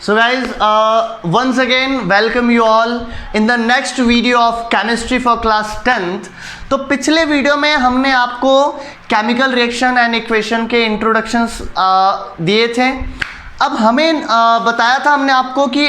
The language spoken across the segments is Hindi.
So guys, once again welcome you all in the next video of chemistry for class 10th। तो पिछले वीडियो में हमने आपको केमिकल रिएक्शन एंड इक्वेशन के इंट्रोडक्शंस दिए थे। अब हमें बताया था हमने आपको कि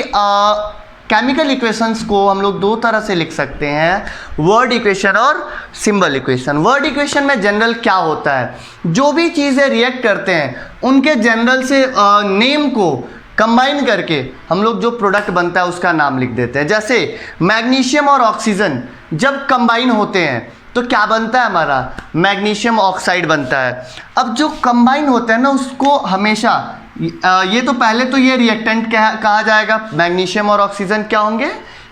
केमिकल इक्वेशंस को हम लोग दो तरह से लिख सकते हैं, वर्ड इक्वेशन और सिंबल इक्वेशन। वर्ड इक्वेशन में जनरल क्या होता है, जो भी चीज़ें रिएक्ट करते हैं उनके जनरल से नेम को कंबाइन करके हम लोग जो प्रोडक्ट बनता है उसका नाम लिख देते हैं। जैसे मैग्नीशियम और ऑक्सीजन जब कंबाइन होते हैं तो क्या बनता है, हमारा मैग्नीशियम ऑक्साइड बनता है। अब जो कंबाइन होता है ना उसको हमेशा ये तो पहले तो ये रिएक्टेंट कहा जाएगा, मैग्नीशियम और ऑक्सीजन क्या होंगे,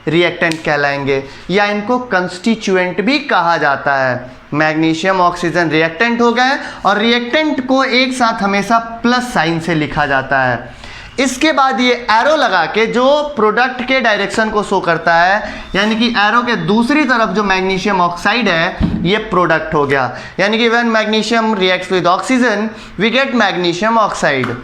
रिएक्टेंट कहलाएंगे, या इनको कंस्टिट्यूएंट भी कहा जाता है। मैग्नीशियम ऑक्सीजन रिएक्टेंट हो गए और रिएक्टेंट को एक साथ हमेशा प्लस साइन से लिखा जाता है। इसके बाद ये एरो लगा के जो प्रोडक्ट के डायरेक्शन को शो करता है, यानी कि एरो के दूसरी तरफ जो मैग्नीशियम ऑक्साइड है ये प्रोडक्ट हो गया। यानी कि when magnesium reacts with oxygen we get magnesium oxide.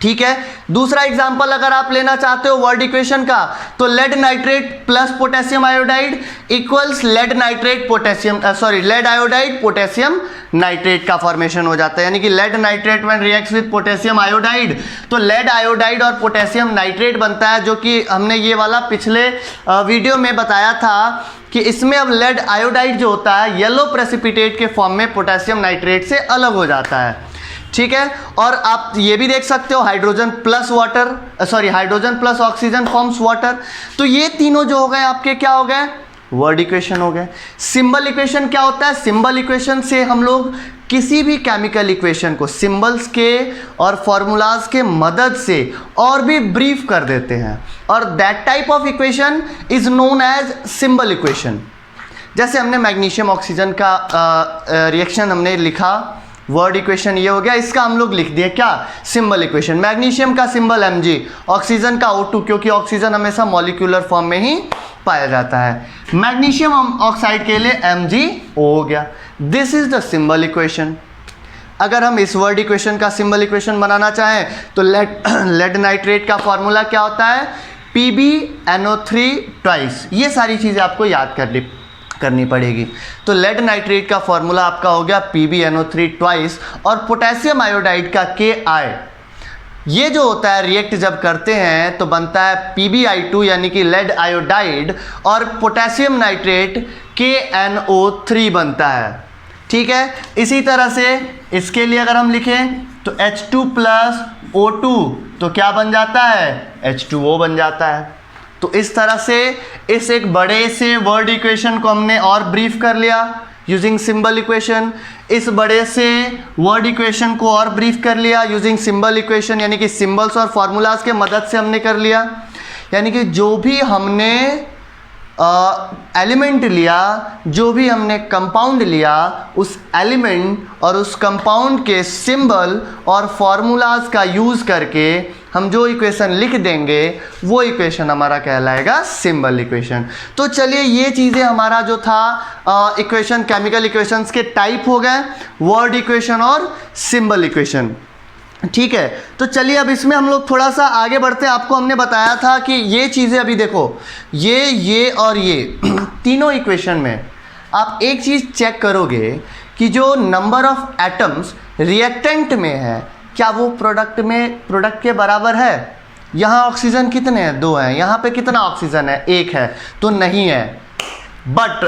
ठीक है, दूसरा एग्जांपल अगर आप लेना चाहते हो वर्ड इक्वेशन का, तो lead nitrate plus potassium iodide equals lead nitrate potassium lead iodide potassium nitrate का फॉर्मेशन हो जाता है। यानी कि lead nitrate when reacts with potassium iodide तो लेड आयोडाइड और पोटेशियम नाइट्रेट बनता है, जो कि हमने ये वाला पिछले वीडियो में बताया था कि इसमें अब लेड आयोडाइड जो होता है येलो प्रेसिपिटेट के फॉर्म में पोटेशियम नाइट्रेट से अलग हो जाता है। ठीक है, और आप ये भी देख सकते हो hydrogen plus oxygen forms water. तो ये तीनों जो हो गए आपके क्या हो गए, वर्ड इक्वेशन हो गए। सिंबल इक्वेशन क्या होता है, सिंबल इक्वेशन से हम लोग किसी भी केमिकल इक्वेशन को सिंबल्स के और फॉर्मूलाज के मदद से और भी ब्रीफ कर देते हैं, और that type of equation is known as symbol equation. जैसे हमने मैग्नीशियम ऑक्सीजन का रिएक्शन हमने लिखा, वर्ड इक्वेशन ये हो गया, इसका हम लोग लिख दिए क्या, सिंबल इक्वेशन। मैग्नीशियम का सिंबल Mg, ऑक्सीजन का O2, क्योंकि ऑक्सीजन हमेशा मॉलिक्यूलर फॉर्म में ही पाया जाता है। मैग्नीशियम ऑक्साइड के लिए MgO हो गया। This is the symbol equation. अगर हम इस वर्ड इक्वेशन का सिंबल इक्वेशन बनाना चाहें तो लेड नाइट्रेट का फॉर्मूला क्या होता है, PbNO3 ट्वाइस। ये सारी चीज़ें आपको याद करनी पड़ेगी। तो लेड नाइट्रेट का फॉर्मूला आपका हो गया PbNO3 ट्वाइस, और पोटेशियम आयोडाइड का Ki। ये जो होता है रिएक्ट जब करते हैं तो बनता है PbI2 यानी कि लेड आयोडाइड, और पोटेशियम नाइट्रेट KNO3 बनता है। ठीक है, इसी तरह से इसके लिए अगर हम लिखें तो H2 प्लस O2 तो क्या बन जाता है, H2O बन जाता है। तो इस तरह से इस एक बड़े से वर्ड इक्वेशन को हमने और ब्रीफ कर लिया यूजिंग सिंबल इक्वेशन। इस बड़े से वर्ड इक्वेशन को और ब्रीफ कर लिया यूजिंग सिंबल इक्वेशन, यानी कि सिंबल्स और फॉर्मूलाज के मदद से हमने कर लिया। यानी कि जो भी हमने एलिमेंट लिया, जो भी हमने कंपाउंड लिया, उस एलिमेंट और उस कंपाउंड के सिंबल और फॉर्मूलाज का यूज़ करके हम जो इक्वेशन लिख देंगे वो इक्वेशन हमारा कहलाएगा सिंबल इक्वेशन। तो चलिए ये चीज़ें हमारा जो था इक्वेशन, केमिकल इक्वेशंस के टाइप हो गए, वर्ड इक्वेशन और सिंबल इक्वेशन। ठीक है, तो चलिए अब इसमें हम लोग थोड़ा सा आगे बढ़ते हैं। आपको हमने बताया था कि ये चीज़ें अभी देखो, ये और ये तीनों इक्वेशन में आप एक चीज़ चेक करोगे कि जो नंबर ऑफ एटम्स रिएक्टेंट में है क्या वो प्रोडक्ट के बराबर है। यहाँ ऑक्सीजन कितने हैं, 2 हैं, यहाँ पे कितना ऑक्सीजन है, 1 है, तो नहीं है। बट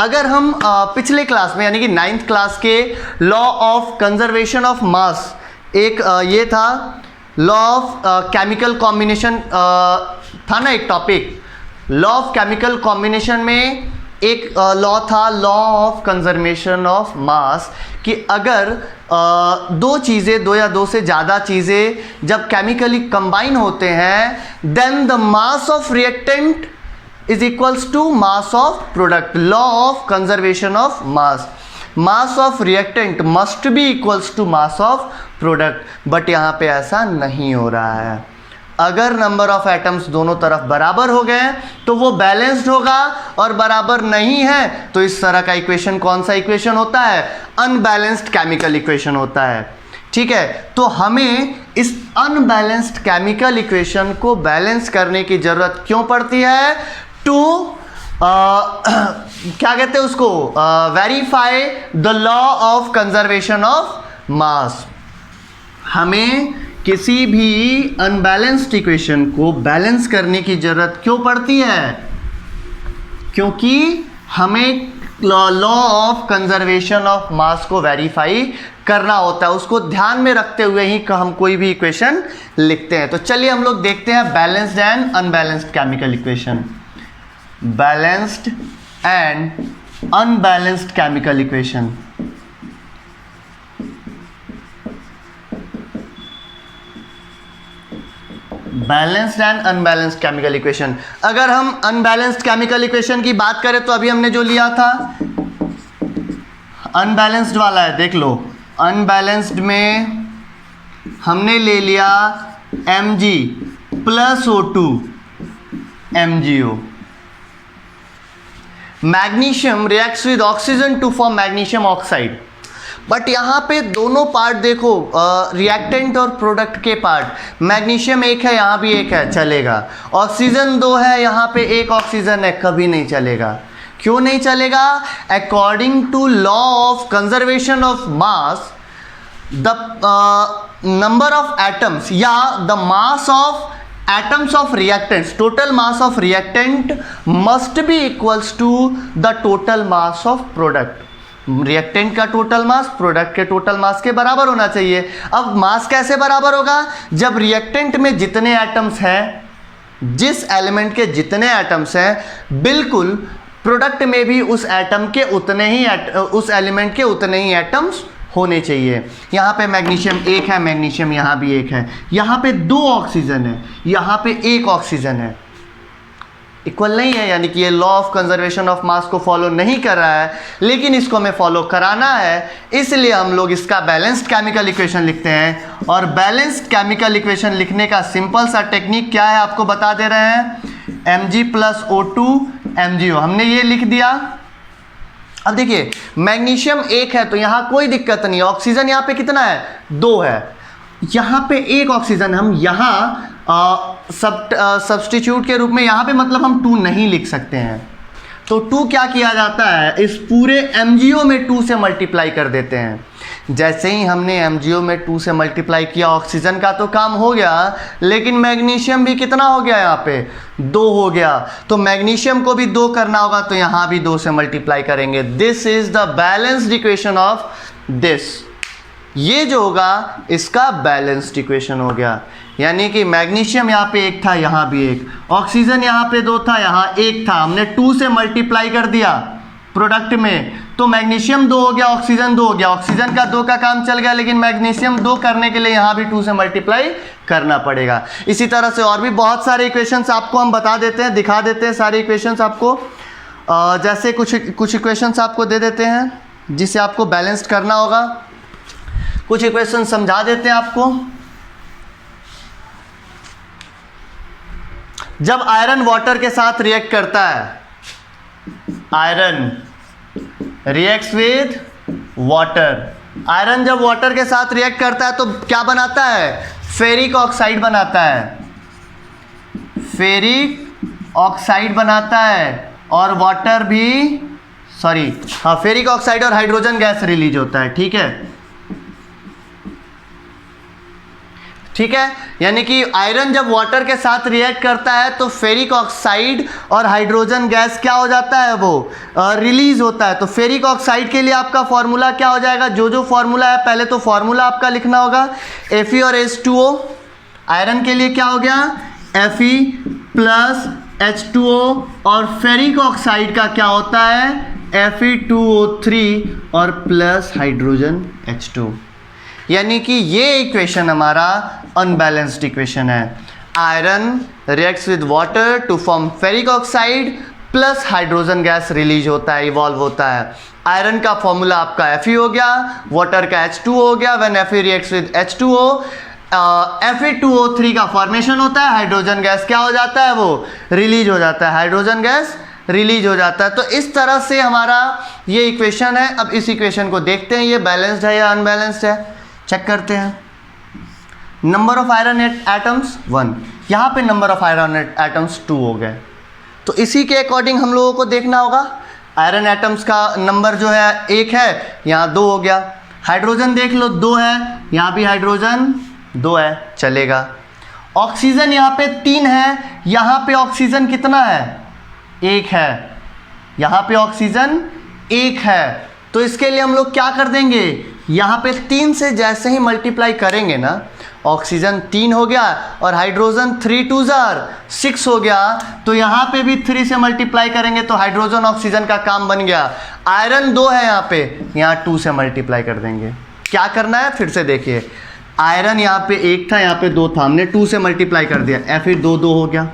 अगर हम पिछले क्लास में यानी कि 9th क्लास के लॉ ऑफ कंजर्वेशन ऑफ मास, एक ये था लॉ ऑफ केमिकल कॉम्बिनेशन था ना, एक topic law of chemical combination में एक लॉ था, लॉ ऑफ कंजर्वेशन ऑफ मास, कि अगर दो चीज़ें, दो या दो से ज़्यादा चीज़ें जब केमिकली कंबाइन होते हैं then the mass of reactant is equals to mass of product. Law of conservation of mass of reactant must be equals to mass of product. But यहाँ पे ऐसा नहीं हो रहा है। अगर नंबर ऑफ एटम्स दोनों तरफ बराबर हो गए तो वो बैलेंस्ड होगा, और बराबर नहीं है तो इस तरह का इक्वेशन कौन सा इक्वेशन होता है, अनबैलेंस्ड केमिकल इक्वेशन होता है। ठीक है, तो हमें इस अनबैलेंस्ड केमिकल इक्वेशन को बैलेंस करने की जरूरत क्यों पड़ती है? टू क्या कहते हैं उसको, verify the law of conservation of मास। हमें किसी भी अनबैलेंस्ड इक्वेशन को बैलेंस करने की जरूरत क्यों पड़ती है? क्योंकि हमें लॉ ऑफ कंजर्वेशन ऑफ मास को वेरीफाई करना होता है, उसको ध्यान में रखते हुए ही हम कोई भी इक्वेशन लिखते हैं। तो चलिए हम लोग देखते हैं balanced and unbalanced chemical equation. Balanced and unbalanced chemical equation. Balanced and unbalanced chemical equation. अगर हम अनबैलेंस्ड केमिकल इक्वेशन की बात करें तो अभी हमने जो लिया था अनबैलेंस्ड वाला है, देख लो। अनबैलेंस्ड में हमने ले लिया Mg plus O2 MgO। Magnesium reacts with oxygen to form magnesium oxide. But यहाँ पे दोनों पार्ट देखो, रिएक्टेंट और प्रोडक्ट के पार्ट, मैग्नीशियम एक है, यहाँ भी एक है, चलेगा। ऑक्सीजन 2 है, यहाँ पे एक ऑक्सीजन है, कभी नहीं चलेगा। क्यों नहीं चलेगा? According to law of conservation of mass, the number of atoms या the mass of atoms of reactants, total mass of reactant must be equals to the total mass of product। Reactant का टोटल मास प्रोडक्ट के टोटल मास के बराबर होना चाहिए। अब मास कैसे बराबर होगा? जब रिएक्टेंट में जितने एटम्स हैं, जिस एलिमेंट के जितने एटम्स हैं, बिल्कुल प्रोडक्ट में भी उस एटम के उतने ही उस एलिमेंट के उतने ही एटम्स होने चाहिए। यहाँ पे मैग्नीशियम एक है, मैग्नीशियम यहाँ भी एक है, यहाँ पे 2 ऑक्सीजन है, यहाँ पे 1 ऑक्सीजन है, इक्वल नहीं है, यानी कि ये लॉ ऑफ कंजर्वेशन ऑफ मास को फॉलो नहीं कर रहा है। लेकिन इसको हमें फॉलो कराना है, इसलिए हम लोग इसका बैलेंस्ड केमिकल इक्वेशन लिखते हैं। और बैलेंस्ड केमिकल इक्वेशन लिखने का सिंपल सा टेक्निक क्या है आपको बता दे रहे हैं। Mg प्लस O2 MgO, हमने ये लिख दिया। अब देखिए मैग्नीशियम 1 है तो यहाँ कोई दिक्कत नहीं है। ऑक्सीजन यहाँ पे कितना है? 2 है, यहाँ पे 1 ऑक्सीजन। हम यहाँ सब्स्टिट्यूट के रूप में यहाँ पे मतलब हम 2 नहीं लिख सकते हैं, तो 2 क्या किया जाता है, इस पूरे MgO में 2 से मल्टीप्लाई कर देते हैं। जैसे ही हमने MgO में 2 से मल्टीप्लाई किया, ऑक्सीजन का तो काम हो गया, लेकिन मैग्नीशियम भी कितना हो गया, यहाँ पे 2 हो गया। तो मैग्नीशियम को भी 2 करना होगा, तो यहाँ भी 2 से मल्टीप्लाई करेंगे। This is the balanced equation of this. ये जो होगा इसका बैलेंस्ड इक्वेशन हो गया। यानी कि मैग्नीशियम यहाँ पे 1 था, यहाँ भी 1, ऑक्सीजन यहाँ पे 2 था, यहाँ 1 था, हमने 2 से मल्टीप्लाई कर दिया प्रोडक्ट में, तो मैग्नीशियम 2 हो गया, ऑक्सीजन 2 हो गया। ऑक्सीजन का 2 का काम चल गया, लेकिन मैग्नीशियम 2 करने के लिए यहाँ भी 2 से मल्टीप्लाई करना पड़ेगा। इसी तरह से और भी बहुत सारे इक्वेशंस आपको हम बता देते हैं, दिखा देते हैं सारे इक्वेशंस आपको। जैसे कुछ इक्वेशंस आपको दे देते हैं जिसे आपको बैलेंस्ड करना होगा। कुछ इक्वेशन समझा देते हैं आपको। जब आयरन वाटर के साथ रिएक्ट करता है, iron reacts with water, iron जब वाटर के साथ रिएक्ट करता है तो क्या बनाता है? फेरिक ऑक्साइड बनाता है, फेरिक ऑक्साइड बनाता है। और वाटर भी फेरिक ऑक्साइड और हाइड्रोजन गैस रिलीज होता है। ठीक है, यानी कि आयरन जब वाटर के साथ रिएक्ट करता है तो फेरिक ऑक्साइड और हाइड्रोजन गैस क्या हो जाता है, वो रिलीज होता है। तो फेरिक ऑक्साइड के लिए आपका फॉर्मूला क्या हो जाएगा? जो फॉर्मूला है, पहले तो फॉर्मूला आपका लिखना होगा, Fe और H2O। आयरन के लिए क्या हो गया? Fe plus H2O। और फेरिक ऑक्साइड का क्या होता है? Fe2O3 और प्लस हाइड्रोजन H2। यानी कि ये इक्वेशन हमारा अनबैलेंस्ड इक्वेशन है। Iron reacts with water to form ferric oxide plus hydrogen gas release होता है, इवॉल्व होता है। आयरन का फॉर्मूला आपका Fe हो गया, वाटर का H2O हो गया। When Fe reacts with H2O, Fe2O3 का फॉर्मेशन होता है, हाइड्रोजन गैस क्या हो जाता है, वो रिलीज हो जाता है, हाइड्रोजन गैस रिलीज हो जाता है। तो इस तरह से हमारा ये इक्वेशन है। अब इस इक्वेशन को देखते हैं, ये बैलेंस्ड है या अनबैलेंस्ड है। चेक करते हैं। नंबर ऑफ आयरन एटम्स 1, यहाँ पे नंबर ऑफ आयरन एटम्स 2 हो गए। तो इसी के अकॉर्डिंग हम लोगों को देखना होगा। आयरन एटम्स का नंबर जो है 1 है, यहाँ 2 हो गया। हाइड्रोजन देख लो 2 है, यहाँ भी हाइड्रोजन 2 है, चलेगा। ऑक्सीजन यहाँ पे 3 है, यहाँ पे ऑक्सीजन कितना है? 1 है, यहाँ पे ऑक्सीजन 1 है। तो इसके लिए हम लोग क्या कर देंगे, यहाँ पे 3 से जैसे ही मल्टीप्लाई करेंगे ना, ऑक्सीजन 3 हो गया और हाइड्रोजन 3 2 6 हो गया, तो यहाँ पे भी 3 से मल्टीप्लाई करेंगे तो हाइड्रोजन ऑक्सीजन का काम बन गया। आयरन 2 है यहाँ पे, यहाँ 2 से मल्टीप्लाई कर देंगे। क्या करना है फिर से देखिए, आयरन यहाँ पे 1 था, यहाँ पे 2 था, हमने 2 से मल्टीप्लाई कर दिया, फिर 2 2 हो गया।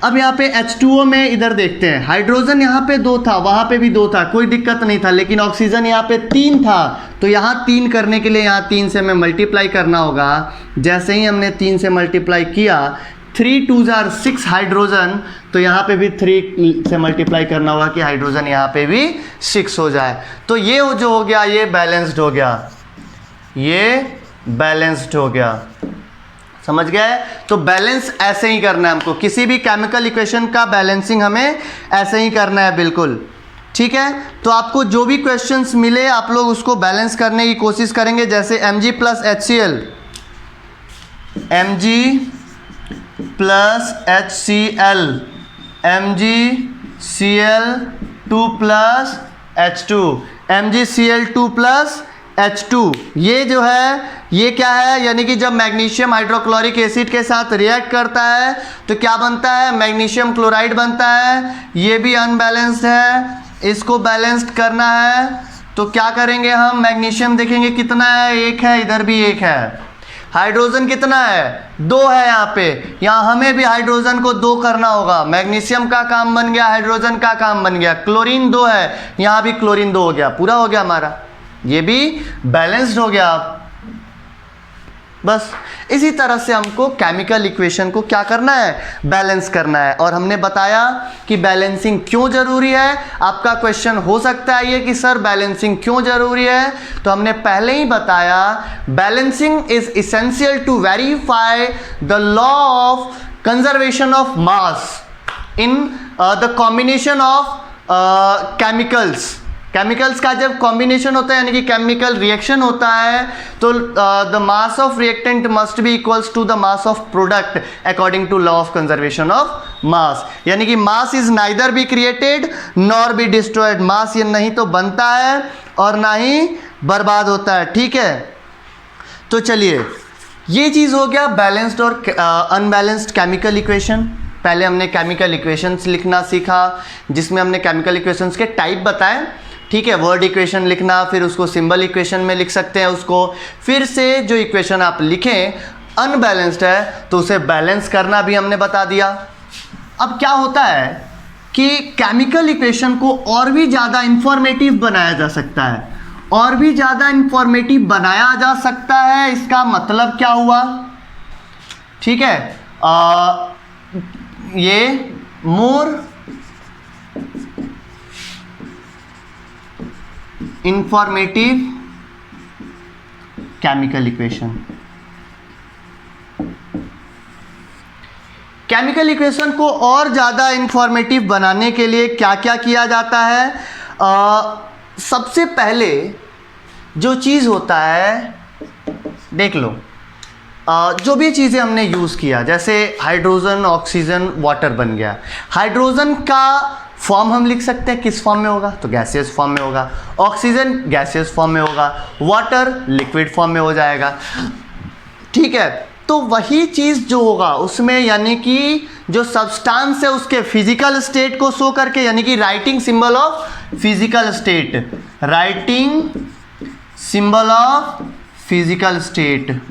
अब यहाँ पे H2O में इधर देखते हैं, हाइड्रोजन यहाँ पे 2 था, वहाँ पे भी 2 था, कोई दिक्कत नहीं था, लेकिन ऑक्सीजन यहाँ पे 3 था, तो यहाँ 3 करने के लिए यहाँ 3 से हमें मल्टीप्लाई करना होगा। जैसे ही हमने 3 से मल्टीप्लाई किया, 3 2 6 हाइड्रोजन, तो यहाँ पे भी 3 से मल्टीप्लाई करना होगा कि हाइड्रोजन यहाँ पे भी 6 हो जाए। तो ये जो हो गया, ये बैलेंस्ड हो गया, ये बैलेंस्ड हो गया, समझ गए? तो बैलेंस ऐसे ही करना है हमको, किसी भी केमिकल इक्वेशन का बैलेंसिंग हमें ऐसे ही करना है, बिल्कुल ठीक है। तो आपको जो भी क्वेश्चंस मिले आप लोग उसको बैलेंस करने की कोशिश करेंगे। जैसे Mg plus HCl, Mg plus HCl, MgCl2 plus H2, MgCl2 plus H2, ये जो है ये क्या है, यानी कि जब मैग्नीशियम हाइड्रोक्लोरिक एसिड के साथ रिएक्ट करता है तो क्या बनता है, मैग्नीशियम क्लोराइड बनता है। ये भी अनबैलेंस्ड है, इसको बैलेंस्ड करना है तो क्या करेंगे हम, मैग्नीशियम देखेंगे कितना है, 1 है, इधर भी 1 है। हाइड्रोजन कितना है, 2 है यहाँ पे, यहाँ हमें भी हाइड्रोजन को 2 करना होगा। मैग्नीशियम का काम बन गया, हाइड्रोजन का काम बन गया। क्लोरीन 2 है, यहाँ भी क्लोरीन 2 हो गया, पूरा हो गया हमारा, ये भी बैलेंस्ड हो गया। बस इसी तरह से हमको केमिकल इक्वेशन को क्या करना है, बैलेंस करना है। और हमने बताया कि बैलेंसिंग क्यों ज़रूरी है। आपका क्वेश्चन हो सकता है ये कि सर बैलेंसिंग क्यों ज़रूरी है, तो हमने पहले ही बताया, balancing is essential to verify the law of conservation of mass in the combination of chemicals. Chemicals का जब कॉम्बिनेशन होता है, यानी कि केमिकल रिएक्शन होता है, तो the mass of reactant must be equals to the mass of product according to law of conservation of mass. यानी कि mass is neither be created nor be destroyed. Mass ये नहीं तो बनता है और ना ही बर्बाद होता है, ठीक है। तो चलिए, ये चीज़ हो गया बैलेंस्ड और अनबैलेंस्ड केमिकल इक्वेशन। पहले हमने केमिकल इक्वेशंस लिखना सीखा, जिसमें हमने केमिकल इक्वेशंस के टाइप बताए, ठीक है। वर्ड इक्वेशन लिखना, फिर उसको सिंबल इक्वेशन में लिख सकते हैं उसको। फिर से जो इक्वेशन आप लिखें अनबैलेंस्ड है तो उसे बैलेंस करना भी हमने बता दिया। अब क्या होता है कि केमिकल इक्वेशन को और भी ज़्यादा इंफॉर्मेटिव बनाया जा सकता है, और भी ज़्यादा इंफॉर्मेटिव बनाया जा सकता है। इसका मतलब क्या हुआ, ठीक है, ये मोर informative chemical equation. Chemical equation को और ज़्यादा इंफॉर्मेटिव बनाने के लिए क्या क्या किया जाता है, सबसे पहले जो चीज़ होता है, देख लो, जो भी चीज़ें हमने यूज़ किया, जैसे हाइड्रोजन, ऑक्सीजन, वाटर बन गया। हाइड्रोजन का फॉर्म हम लिख सकते हैं, किस फॉर्म में होगा, तो गैसियस फॉर्म में होगा। ऑक्सीजन गैसियस फॉर्म में होगा, वाटर लिक्विड फॉर्म में हो जाएगा, ठीक है। तो वही चीज़ जो होगा उसमें, यानी कि जो सब्सटेंस है उसके फिजिकल स्टेट को शो करके, यानी कि writing symbol of physical state, writing symbol of physical state,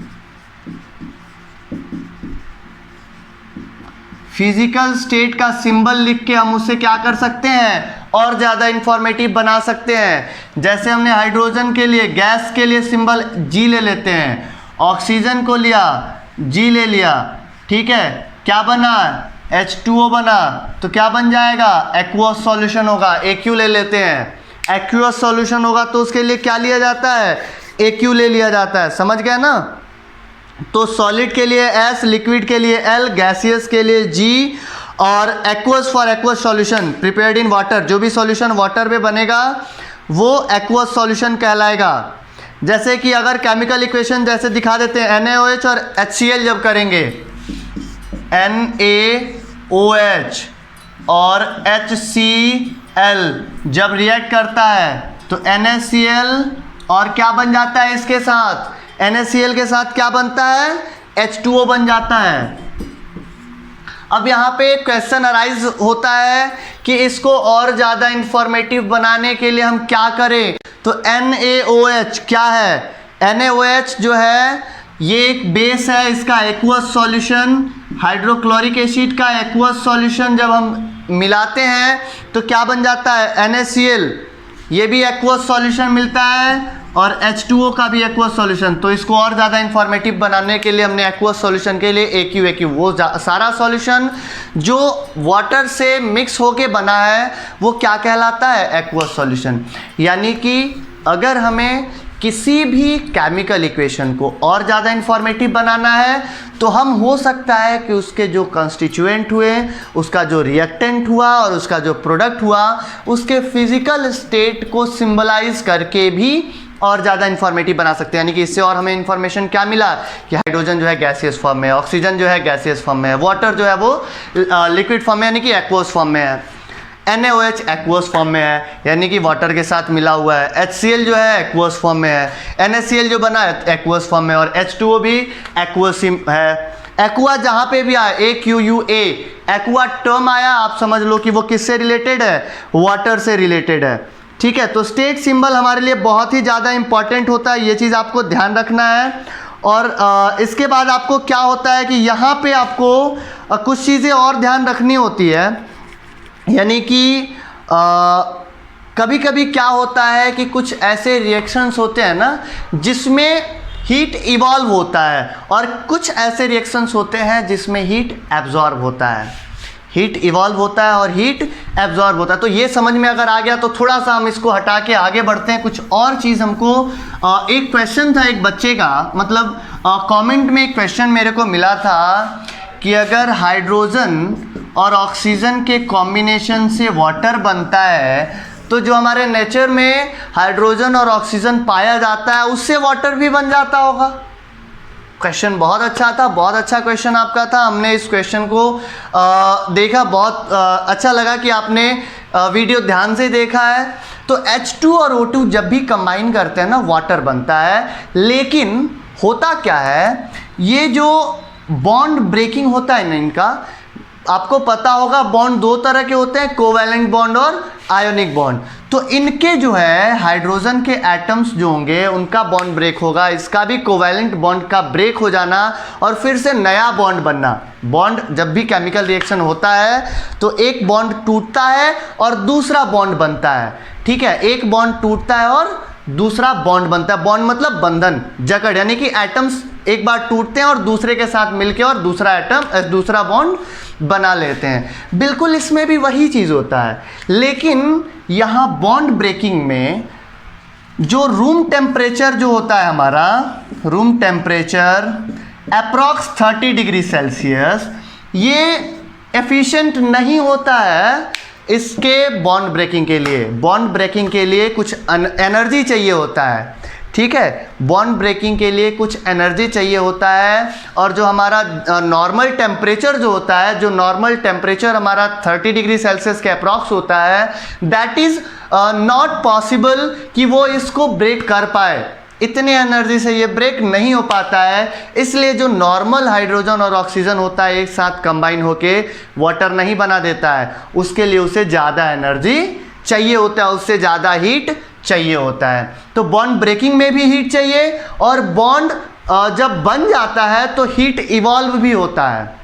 physical state का सिंबल लिख के हम उसे क्या कर सकते हैं, और ज़्यादा इंफॉर्मेटिव बना सकते हैं। जैसे हमने हाइड्रोजन के लिए, गैस के लिए सिंबल G ले लेते हैं, ऑक्सीजन को लिया G ले लिया, ठीक है, क्या बना, H2O बना, तो क्या बन जाएगा, एक्वस सॉल्यूशन होगा। AQ ले लेते हैं, एक्वस सॉल्यूशन होगा तो उसके लिए क्या लिया जाता है, AQ ले लिया जाता है, समझ गए ना। तो सॉलिड के लिए S, लिक्विड के लिए L, गैसियस के लिए G, और aqueous for aqueous solution prepared in water, जो भी सॉल्यूशन वाटर में बनेगा वो एक्वस सॉल्यूशन कहलाएगा। जैसे कि अगर केमिकल इक्वेशन जैसे दिखा देते हैं NaOH और HCl जब करेंगे, NaOH और HCl जब रिएक्ट करता है तो NaCl और क्या बन जाता है इसके साथ, NaCl के साथ क्या बनता है, H2O बन जाता है। अब यहाँ पे क्वेश्चन अराइज होता है कि इसको और ज़्यादा इंफॉर्मेटिव बनाने के लिए हम क्या करें। तो NaOH क्या है, NaOH जो है ये एक बेस है, इसका एक्वस सॉल्यूशन, हाइड्रोक्लोरिक एसिड का एक्वस सॉल्यूशन जब हम मिलाते हैं तो क्या बन जाता है, NaCl, ये भी एक्वस सॉल्यूशन मिलता है, और H2O का भी एक्वस सॉल्यूशन। तो इसको और ज़्यादा इंफॉर्मेटिव बनाने के लिए हमने एक्वस सॉल्यूशन के लिए AQ वो सारा सॉल्यूशन जो वाटर से मिक्स होके बना है वो क्या कहलाता है, एक्वस सॉल्यूशन। यानी कि अगर हमें किसी भी केमिकल इक्वेशन को और ज़्यादा इंफॉर्मेटिव बनाना है तो हम हो सकता है कि उसके जो कंस्टिट्यूएंट हुए, उसका जो रिएक्टेंट हुआ और उसका जो प्रोडक्ट हुआ, उसके फिजिकल स्टेट को सिंबलाइज करके भी और ज़्यादा इंफॉर्मेटिव बना सकते हैं। यानी कि इससे और हमें इंफॉर्मेशन क्या मिला कि हाइड्रोजन जो है गैसियस फॉर्म में है, ऑक्सीजन जो है गैसियस फॉर्म में है, वाटर जो है वो लिक्विड फॉर्म में यानी कि एक्वस फॉर्म में है, NaOH एक्वस फॉर्म में है यानी कि वाटर के साथ मिला हुआ है, HCl जो है एक्वस फॉर्म में है, NaCl जो बना है एक्वस फॉर्म में, और H2O भी एक्वस है। एक्वा जहाँ पे भी आया, AQUA, एक्वा टर्म आया, आप समझ लो कि वो किससे रिलेटेड है, वाटर से रिलेटेड है। ठीक है, तो स्टेट सिंबल हमारे लिए बहुत ही ज़्यादा इंपॉर्टेंट होता है, ये चीज़ आपको ध्यान रखना है। और इसके बाद आपको क्या होता है कि यहाँ पे आपको कुछ चीज़ें और ध्यान रखनी होती है। यानी कि कभी कभी क्या होता है कि कुछ ऐसे रिएक्शंस होते हैं ना जिसमें हीट इवॉल्व होता है, और कुछ ऐसे रिएक्शंस होते हैं जिसमें हीट एब्जॉर्ब होता है। हीट इवॉल्व होता है और हीट एब्जॉर्ब होता है। तो ये समझ में अगर आ गया तो थोड़ा सा हम इसको हटा के आगे बढ़ते हैं। कुछ और चीज़ हमको एक क्वेश्चन था एक बच्चे का, मतलब कमेंट में एक क्वेश्चन मेरे को मिला था कि अगर हाइड्रोजन और ऑक्सीजन के कॉम्बिनेशन से वाटर बनता है तो जो हमारे नेचर में हाइड्रोजन और ऑक्सीजन पाया जाता है उससे वाटर भी बन जाता होगा। क्वेश्चन बहुत अच्छा था, बहुत अच्छा क्वेश्चन आपका था। हमने इस क्वेश्चन को देखा, बहुत अच्छा लगा कि आपने वीडियो ध्यान से देखा है। तो H2 और O2 जब भी कंबाइन करते हैं ना वाटर बनता है, लेकिन होता क्या है, ये जो बॉन्ड ब्रेकिंग होता है ना इनका, आपको पता होगा बॉन्ड दो तरह के होते हैं, कोवैलेंट बॉन्ड और आयोनिक बॉन्ड। तो इनके जो है हाइड्रोजन के एटम्स जो होंगे उनका बॉन्ड ब्रेक होगा, इसका भी कोवैलेंट बॉन्ड का ब्रेक हो जाना और फिर से नया बॉन्ड बनना। बॉन्ड जब भी केमिकल रिएक्शन होता है तो एक बॉन्ड टूटता है और दूसरा बॉन्ड बनता है। ठीक है, एक बॉन्ड टूटता है और दूसरा बॉन्ड बनता है। बॉन्ड मतलब बंधन, जकड़, यानी कि एटम्स एक बार टूटते हैं और दूसरे के साथ मिलके और दूसरा बॉन्ड बना लेते हैं। बिल्कुल इसमें भी वही चीज़ होता है, लेकिन यहाँ बॉन्ड ब्रेकिंग में जो रूम टेम्परेचर जो होता है हमारा, room temperature approx 30 degree Celsius, ये एफिशिएंट नहीं होता है इसके बॉन्ड ब्रेकिंग के लिए। बॉन्ड ब्रेकिंग के लिए कुछ एनर्जी चाहिए होता है। ठीक है, बॉन्ड ब्रेकिंग के लिए कुछ एनर्जी चाहिए होता है, और जो हमारा नॉर्मल टेम्परेचर जो होता है, जो नॉर्मल टेम्परेचर हमारा 30 डिग्री सेल्सियस के अप्रॉक्स होता है, दैट इज़ नॉट पॉसिबल कि वो इसको ब्रेक कर पाए। इतनी एनर्जी से ये ब्रेक नहीं हो पाता है, इसलिए जो नॉर्मल हाइड्रोजन और ऑक्सीजन होता है एक साथ कंबाइन होके वाटर नहीं बना देता है, उसके लिए उसे ज़्यादा एनर्जी चाहिए होता है, उससे ज़्यादा हीट चाहिए होता है। तो बॉन्ड ब्रेकिंग में भी हीट चाहिए, और बॉन्ड जब बन जाता है तो हीट इवॉल्व भी होता है।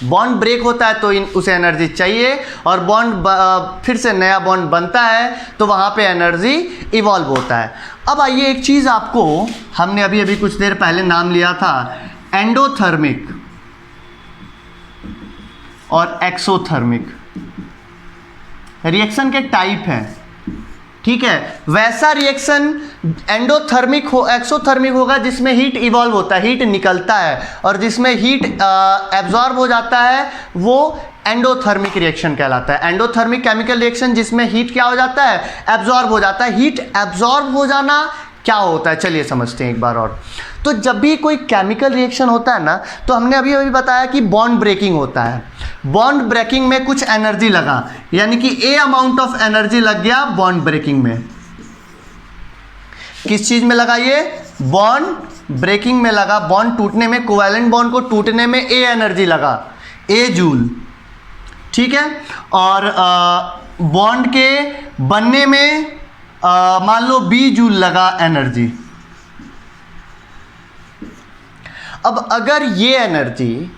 बॉन्ड ब्रेक होता है तो उसे एनर्जी चाहिए, और बॉन्ड फिर से नया बॉन्ड बनता है तो वहाँ पे एनर्जी इवॉल्व होता है। अब आइए एक चीज़ आपको, हमने अभी अभी कुछ देर पहले नाम लिया था एंडोथर्मिक और एक्सोथर्मिक। रिएक्शन के टाइप हैं, ठीक है, वैसा रिएक्शन एंडोथर्मिक हो एक्सोथर्मिक होगा जिसमें हीट इवॉल्व होता है, हीट निकलता है, और जिसमें हीट एब्जॉर्ब हो जाता है वो एंडोथर्मिक रिएक्शन कहलाता है। एंडोथर्मिक केमिकल रिएक्शन जिसमें हीट क्या हो जाता है, एब्जॉर्ब हो जाता है। हीट एब्जॉर्ब हो जाना क्या होता है, चलिए समझते हैं एक बार और। तो जब भी कोई केमिकल रिएक्शन होता है ना, तो हमने अभी अभी बताया कि बॉन्ड ब्रेकिंग होता है। बॉन्ड ब्रेकिंग में कुछ एनर्जी लगा, यानी कि ए अमाउंट ऑफ एनर्जी लग गया बॉन्ड ब्रेकिंग में। किस चीज में लगा, ये बॉन्ड ब्रेकिंग में लगा, बॉन्ड टूटने में, कोवैलेंट बॉन्ड को टूटने में ए एनर्जी लगा, ए जूल, ठीक है। और बॉन्ड के बनने में मान लो बी जूल लगा एनर्जी। अब अगर ये एनर्जी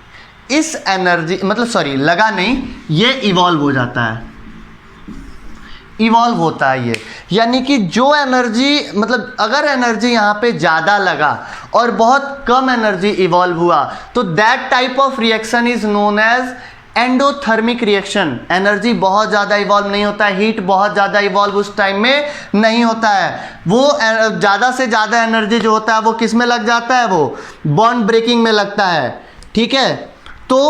इस एनर्जी मतलब सॉरी लगा नहीं, ये इवॉल्व हो जाता है, इवॉल्व होता है ये, यानी कि जो एनर्जी मतलब अगर एनर्जी यहाँ पे ज़्यादा लगा और बहुत कम एनर्जी इवॉल्व हुआ, तो that type of reaction is known as endothermic reaction. Energy बहुत ज़्यादा इवॉल्व नहीं होता है, हीट बहुत ज़्यादा इवॉल्व उस टाइम में नहीं होता है, वो ज़्यादा से ज़्यादा एनर्जी जो होता है वो किस में लग जाता है, वो बॉन्ड ब्रेकिंग में लगता है, ठीक है। तो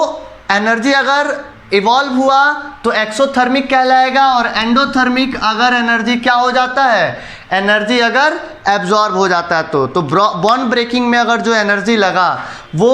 एनर्जी अगर इवॉल्व हुआ तो एक्सोथर्मिक कहलाएगा, और एंडोथर्मिक अगर एनर्जी क्या हो जाता है, एनर्जी अगर एब्जॉर्ब हो जाता है तो बॉन्ड ब्रेकिंग में अगर जो एनर्जी लगा वो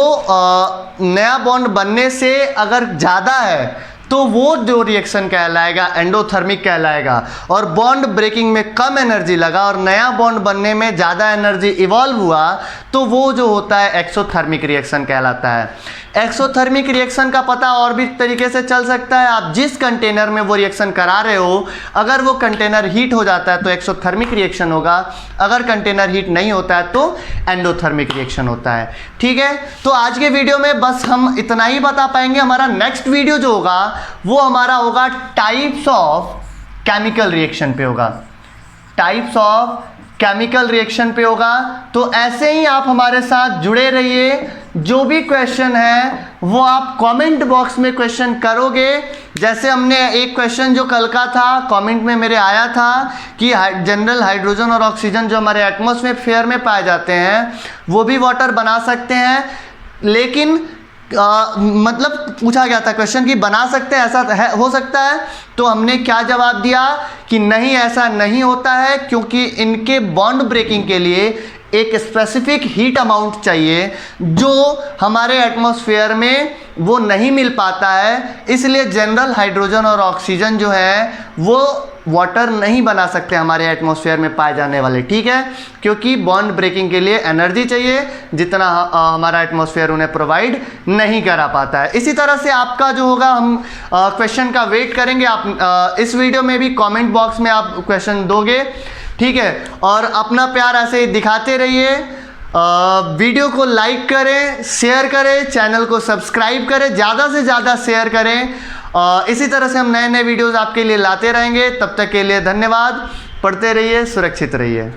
नया बॉन्ड बनने से अगर ज़्यादा है तो वो जो रिएक्शन कहलाएगा एंडोथर्मिक कहलाएगा। और बॉन्ड ब्रेकिंग में कम एनर्जी लगा और नया बॉन्ड बनने में ज़्यादा एनर्जी इवॉल्व हुआ तो वो जो होता है एक्सोथर्मिक रिएक्शन कहलाता है। एक्सोथर्मिक रिएक्शन का पता और भी तरीके से चल सकता है। आप जिस कंटेनर में वो रिएक्शन करा रहे हो, अगर वो कंटेनर हीट हो जाता है तो एक्सोथर्मिक रिएक्शन होगा, अगर कंटेनर हीट नहीं होता है तो एंडोथर्मिक रिएक्शन होता है, ठीक है। तो आज के वीडियो में बस हम इतना ही बता पाएंगे। हमारा नेक्स्ट वीडियो जो होगा वो हमारा होगा टाइप्स ऑफ केमिकल रिएक्शन पे होगा, टाइप्स ऑफ केमिकल रिएक्शन पे होगा। तो ऐसे ही आप हमारे साथ जुड़े रहिए, जो भी क्वेश्चन है वो आप कमेंट बॉक्स में क्वेश्चन करोगे। जैसे हमने एक क्वेश्चन जो कल का था कमेंट में मेरे आया था कि जनरल हाइड्रोजन और ऑक्सीजन जो हमारे एटमॉस्फेयर में पाए जाते हैं वो भी वाटर बना सकते हैं, लेकिन मतलब पूछा गया था क्वेश्चन कि बना सकते हैं, ऐसा है, हो सकता है। तो हमने क्या जवाब दिया कि नहीं, ऐसा नहीं होता है, क्योंकि इनके बॉन्ड ब्रेकिंग के लिए एक स्पेसिफिक हीट अमाउंट चाहिए जो हमारे एटमॉस्फेयर में वो नहीं मिल पाता है। इसलिए जनरल हाइड्रोजन और ऑक्सीजन जो है वो वाटर नहीं बना सकते हमारे एटमॉस्फेयर में पाए जाने वाले, ठीक है, क्योंकि बॉन्ड ब्रेकिंग के लिए एनर्जी चाहिए जितना हमारा एटमॉस्फेयर उन्हें प्रोवाइड नहीं करा पाता है। इसी तरह से आपका जो होगा हम क्वेश्चन का वेट करेंगे। आप इस वीडियो में भी कमेंट बॉक्स में आप क्वेश्चन दोगे, ठीक है। और अपना प्यार ऐसे ही दिखाते रहिए। वीडियो को लाइक करें, शेयर करें, चैनल को सब्सक्राइब करें, ज़्यादा से ज़्यादा शेयर करें। इसी तरह से हम नए नए वीडियोस आपके लिए लाते रहेंगे। तब तक के लिए धन्यवाद। पढ़ते रहिए, सुरक्षित रहिए।